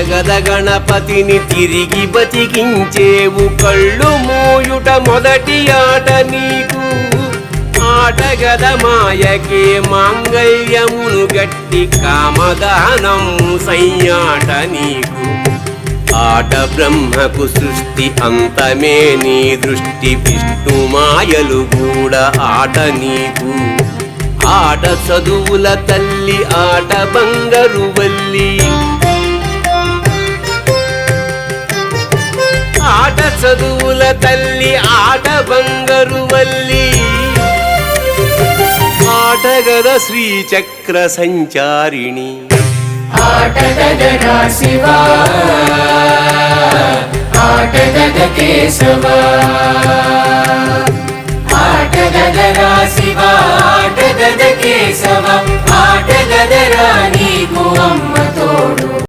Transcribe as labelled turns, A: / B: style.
A: ఆటగద గణపతిని తిరిగి బతికించేవు కళ్ళు మూయుట మొదటి ఆట నీకు ఆటగద మాయకే మాంగళ్యమును గట్టి కామదానం సయ్యాట నీకు ఆట బ్రహ్మకు సృష్టి అంతమే నీ దృష్టి విష్ణు మాయలు కూడా ఆట నీకు ఆట చదువుల తల్లి ఆట బంగారు వల్లి ఆట చదువుల తల్లి ఆట బంగారు వల్లి ఆటగద శ్రీచక్ర సంచారిణి
B: ఆటగదరా శివా ఆటగద కేశవా ఆటగదరా శివా ఆటగద కేశవ ఆటగదరా నీకు అమ్మ తోడు